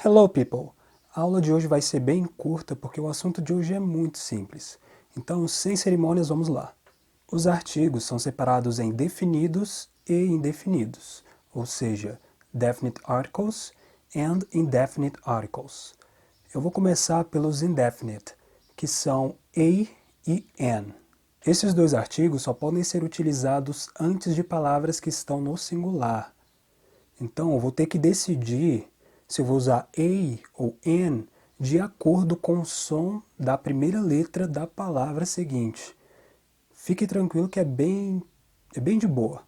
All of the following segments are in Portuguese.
Hello people! A aula de hoje vai ser bem curta porque o assunto de hoje é muito simples. Então, sem cerimônias, vamos lá. Os artigos são separados em definidos e indefinidos, ou seja, definite articles and indefinite articles. Eu vou começar pelos indefinite, que são a e an. Esses dois artigos só podem ser utilizados antes de palavras que estão no singular. Então, eu vou ter que decidir se eu vou usar a ou an de acordo com o som da primeira letra da palavra seguinte. Fique tranquilo que é bem de boa.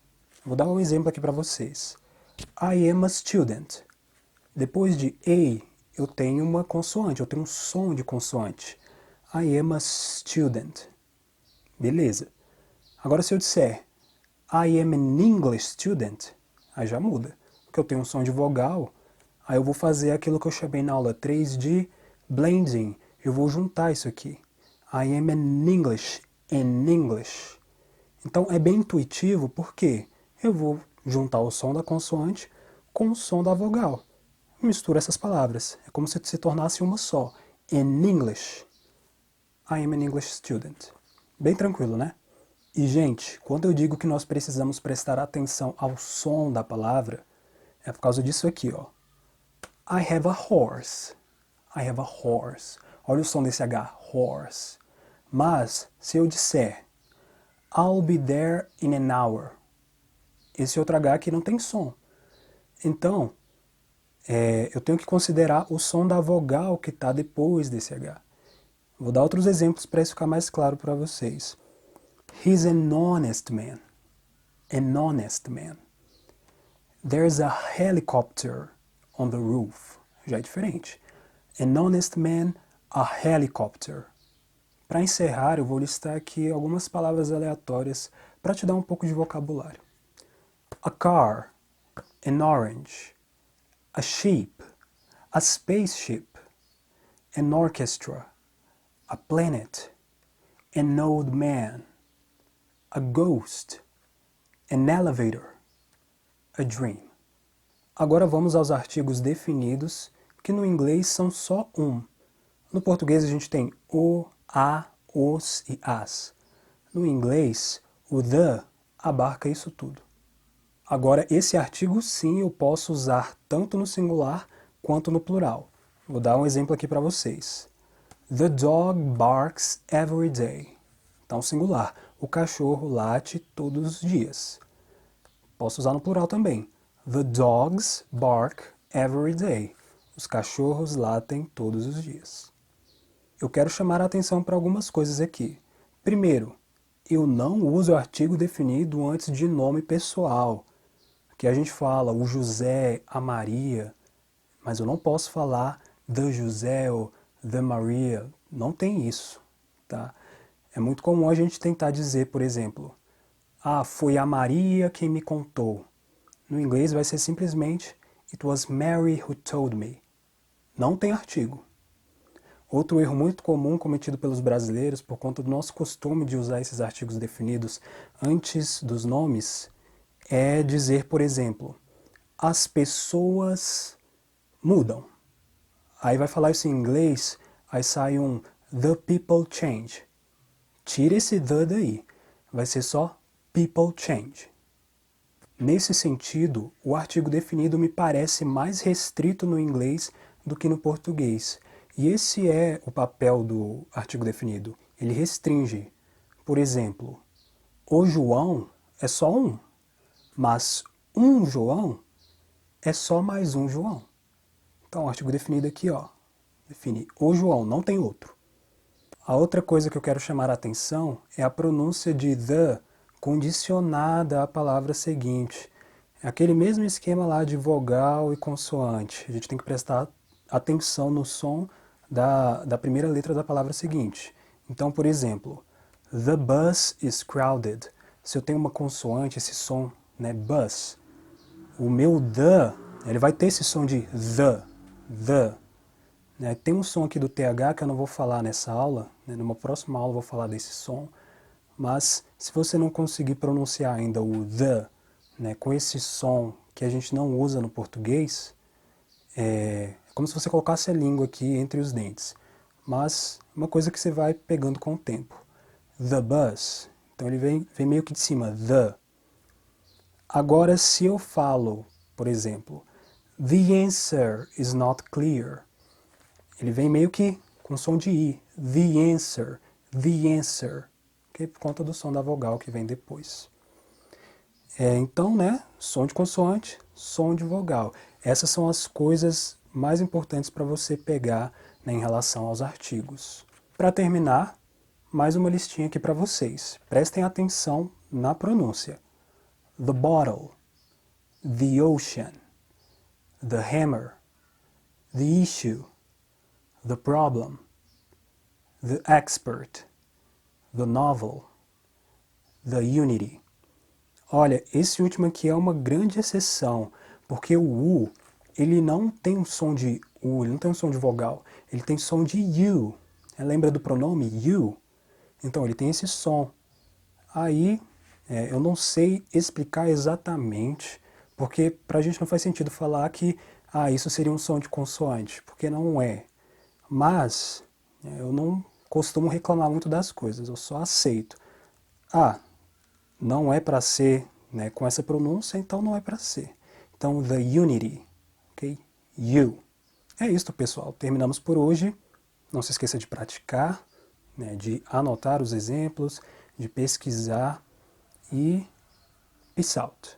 Vou dar um exemplo aqui para vocês. I am a student. Depois de a, eu tenho uma consoante, eu tenho um som de consoante. I am a student. Beleza. Agora se eu disser I am an English student, aí já muda. Porque eu tenho um som de vogal, aí eu vou fazer aquilo que eu chamei na aula 3 de blending. Eu vou juntar isso aqui. I am an English, in English. Então é bem intuitivo porque eu vou juntar o som da consoante com o som da vogal. Mistura essas palavras. É como se tornasse uma só. In English. I am an English student. Bem tranquilo, né? E, gente, quando eu digo que nós precisamos prestar atenção ao som da palavra, é por causa disso aqui, ó. I have a horse. I have a horse. Olha o som desse H, horse. Mas, se eu disser I'll be there in an hour, esse outro H aqui não tem som. Então, eu tenho que considerar o som da vogal que está depois desse H. Vou dar outros exemplos para isso ficar mais claro para vocês. He's an honest man. An honest man. There's a helicopter on the roof. Já é diferente. An honest man, a helicopter. Para encerrar, eu vou listar aqui algumas palavras aleatórias para te dar um pouco de vocabulário. A car, an orange, a sheep, a spaceship, an orchestra, a planet, an old man, a ghost, an elevator, a dream. Agora vamos aos artigos definidos, que no inglês são só um. No português a gente tem o, a, os e as. No inglês, o the abarca isso tudo. Agora, esse artigo sim eu posso usar tanto no singular quanto no plural. Vou dar um exemplo aqui para vocês. The dog barks every day. Então, singular. O cachorro late todos os dias. Posso usar no plural também. The dogs bark every day. Os cachorros latem todos os dias. Eu quero chamar a atenção para algumas coisas aqui. Primeiro, eu não uso o artigo definido antes de nome pessoal. Aqui a gente fala o José, a Maria, mas eu não posso falar the José ou the Maria. Não tem isso, tá? É muito comum a gente tentar dizer, por exemplo, foi a Maria quem me contou. No inglês vai ser simplesmente It was Mary who told me. Não tem artigo. Outro erro muito comum cometido pelos brasileiros por conta do nosso costume de usar esses artigos definidos antes dos nomes é dizer, por exemplo, as pessoas mudam. Aí vai falar isso em inglês, aí sai um the people change. Tira esse the daí, vai ser só people change. Nesse sentido, o artigo definido me parece mais restrito no inglês do que no português. E esse é o papel do artigo definido. Ele restringe. Por exemplo, o João é só um, mas um João é só mais um João. Então, o artigo definido aqui, ó, define o João, não tem outro. A outra coisa que eu quero chamar a atenção é a pronúncia de the condicionada à palavra seguinte. É aquele mesmo esquema lá de vogal e consoante. A gente tem que prestar atenção no som da primeira letra da palavra seguinte. Então, por exemplo, the bus is crowded. Se eu tenho uma consoante, esse som, né, bus, o meu the, ele vai ter esse som de the. Né? Tem um som aqui do TH que eu não vou falar nessa aula, né? Numa próxima aula eu vou falar desse som, Mas se você não conseguir pronunciar ainda o the, né, com esse som que a gente não usa no português, é como se você colocasse a língua aqui entre os dentes. Mas uma coisa que você vai pegando com o tempo. The bus. Então ele vem meio que de cima, the. Agora, se eu falo, por exemplo, the answer is not clear, ele vem meio que com som de I. The answer. Okay? Por conta do som da vogal que vem depois. Então, né, som de consoante, som de vogal. Essas são as coisas mais importantes para você pegar, né, em relação aos artigos. Para terminar, mais uma listinha aqui para vocês. Prestem atenção na pronúncia. The bottle, the ocean, the hammer, the issue, the problem, the expert, the novel, the unity. Olha, esse último aqui é uma grande exceção, porque o U, ele não tem um som de U, ele não tem um som de vogal, ele tem som de U. Lembra do pronome you? Então, ele tem esse som. Aí, eu não sei explicar exatamente, porque pra gente não faz sentido falar que isso seria um som de consoante, porque não é. Mas, eu não costumo reclamar muito das coisas, eu só aceito. Não é para ser, né, com essa pronúncia, então não é para ser. Então, the unity, ok? You. É isso, pessoal. Terminamos por hoje. Não se esqueça de praticar, né, de anotar os exemplos, de pesquisar e peace out.